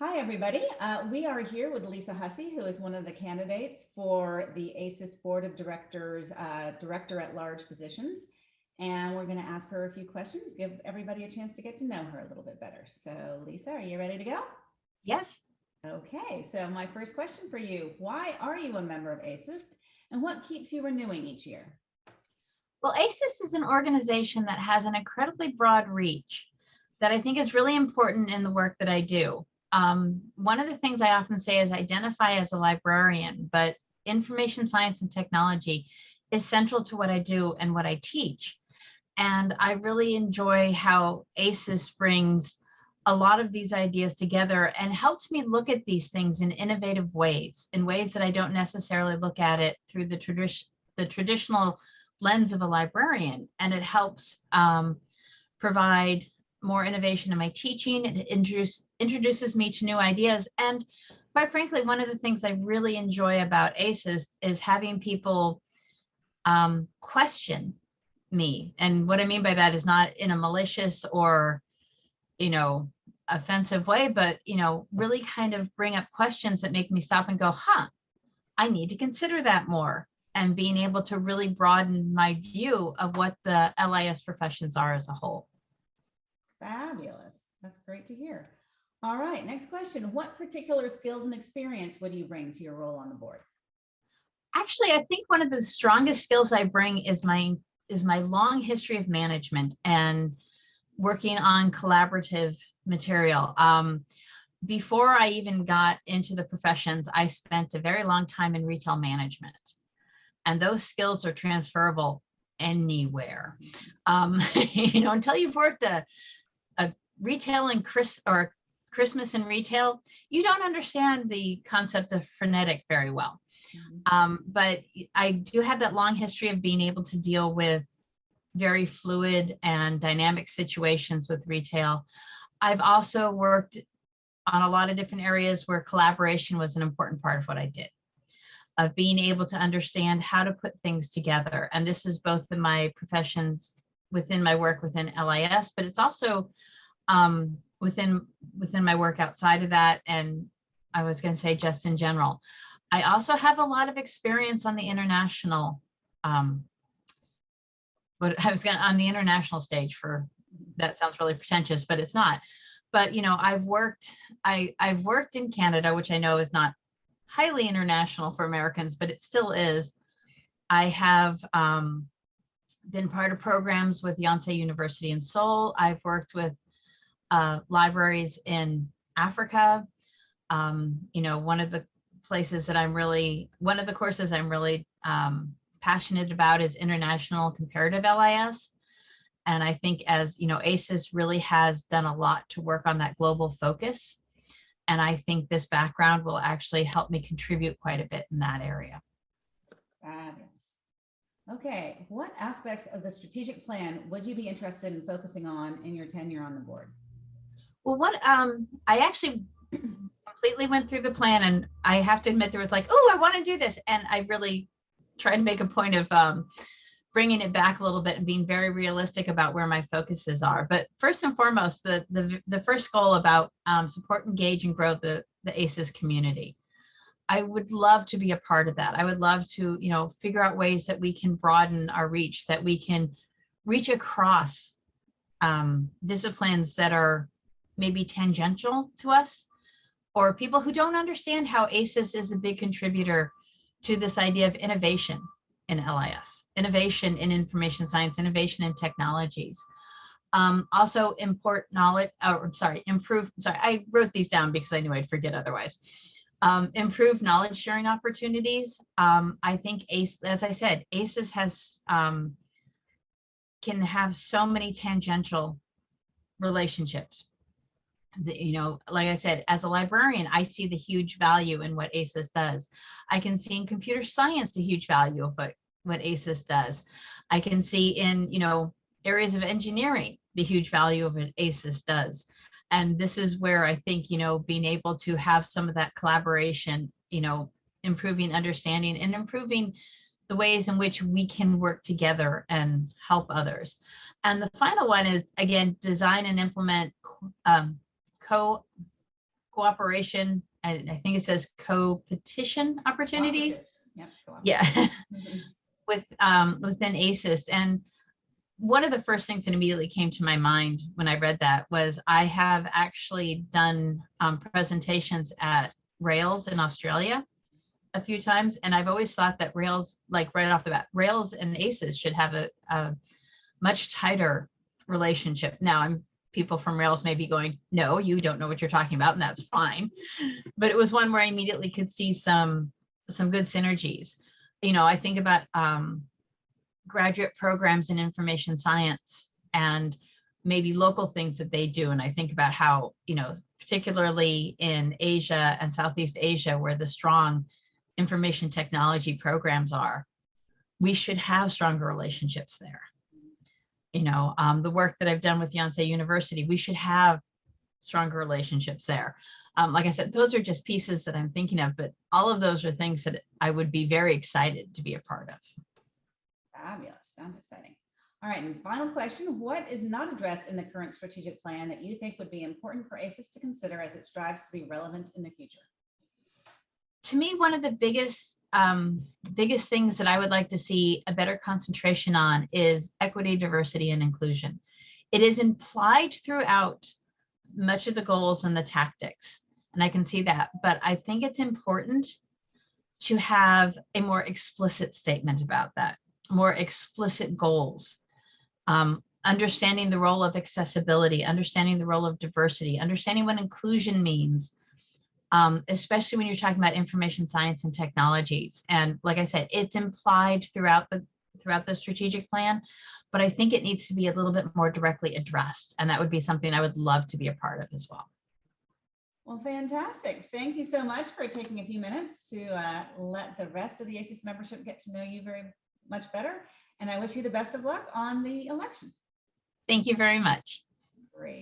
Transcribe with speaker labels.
Speaker 1: Hi, everybody. We are here with Lisa Hussey, who is one of the candidates for the ASIS Board of Directors Director at Large positions. And we're going to ask her a few questions, give everybody a chance to get to know her a little bit better. So, Lisa, are you ready to go?
Speaker 2: Yes.
Speaker 1: Okay, so my first question for you, why are you a member of ASIS and what keeps you renewing each year?
Speaker 2: Well, ASIS is an organization that has an incredibly broad reach that I think is really important in the work that I do. One of the things I often say is identify as a librarian, but information science and technology is central to what I do and what I teach. And I really enjoy how ASIS brings a lot of these ideas together and helps me look at these things in innovative ways, in ways that I don't necessarily look at it through the traditional lens of a librarian. And it helps provide more innovation in my teaching. It introduces me to new ideas. And quite frankly, one of the things I really enjoy about ASIS is having people question me. And what I mean by that is not in a malicious or, offensive way, but, really kind of bring up questions that make me stop and go, I need to consider that more. And being able to really broaden my view of what the LIS professions are as a whole.
Speaker 1: Fabulous. That's great to hear. All right, next question. What particular skills and experience would you bring to your role on the board?
Speaker 2: Actually, I think one of the strongest skills I bring is my long history of management and working on collaborative material. Before I even got into the professions, I spent a very long time in retail management. And those skills are transferable anywhere. Until you've worked a retail and Christmas in retail, you don't understand the concept of frenetic very well. But I do have that long history of being able to deal with very fluid and dynamic situations with retail. I've also worked on a lot of different areas where collaboration was an important part of what I did, of being able to understand how to put things together. And this is both in my professions, within my work within LIS, but it's also within my work outside of that. And I was going to say just in general. I also have a lot of experience on the international, on the international stage for, that sounds really pretentious, but it's not. But, I've worked in Canada, which I know is not highly international for Americans, but it still is. I have been part of programs with Yonsei University in Seoul. I've worked with libraries in Africa. One of the courses I'm really passionate about is International Comparative LIS. And I think as, ASIS really has done a lot to work on that global focus. And I think this background will actually help me contribute quite a bit in that area.
Speaker 1: Fabulous. Okay, what aspects of the strategic plan would you be interested in focusing on in your tenure on the board?
Speaker 2: Well, I actually completely went through the plan, and I have to admit there was like, I want to do this. And I really tried to make a point of bringing it back a little bit and being very realistic about where my focuses are. But first and foremost, the first goal about support, engage, and grow the ASIS community. I would love to be a part of that. I would love to, figure out ways that we can broaden our reach, that we can reach across disciplines that are maybe tangential to us, or people who don't understand how ASIS is a big contributor to this idea of innovation in LIS, innovation in information science, innovation in technologies. Also improve, I wrote these down because I knew I'd forget otherwise. Improve knowledge sharing opportunities. I think as I said, ASIS can have so many tangential relationships. Like I said, as a librarian, I see the huge value in what ASIS does. I can see in computer science the huge value of what ASIS does. I can see in, areas of engineering, the huge value of what ASIS does. And this is where I think, being able to have some of that collaboration, improving understanding and improving the ways in which we can work together and help others. And the final one is, again, design and implement cooperation, and I think it says co-petition opportunities.
Speaker 1: Yep.
Speaker 2: Yeah, within ASIS. And one of the first things that immediately came to my mind when I read that was I have actually done presentations at Rails in Australia a few times, and I've always thought that Rails, like right off the bat, Rails and ASIS should have a much tighter relationship. Now, people from Rails may be going, no, you don't know what you're talking about, and that's fine. But it was one where I immediately could see some good synergies. You know, I think about graduate programs in information science and maybe local things that they do. And I think about how, you know, particularly in Asia and Southeast Asia, where the strong information technology programs are, we should have stronger relationships there. You know, the work that I've done with Yonsei University, we should have stronger relationships there. Like I said, those are just pieces that I'm thinking of, but all of those are things that I would be very excited to be a part of.
Speaker 1: Fabulous. Sounds exciting. All right. And final question, what is not addressed in the current strategic plan that you think would be important for ASIS to consider as it strives to be relevant in the future?
Speaker 2: To me, one of the biggest things that I would like to see a better concentration on is equity, diversity, and inclusion. It is implied throughout much of the goals and the tactics, and I can see that, but I think it's important to have a more explicit statement about that, more explicit goals, understanding the role of accessibility, understanding the role of diversity, understanding what inclusion means, especially when you're talking about information science and technologies. And like I said, it's implied throughout the strategic plan, but I think it needs to be a little bit more directly addressed. And that would be something I would love to be a part of as well.
Speaker 1: Well, fantastic. Thank you so much for taking a few minutes to let the rest of the ASIS membership get to know you very much better. And I wish you the best of luck on the election.
Speaker 2: Thank you very much.
Speaker 1: Great.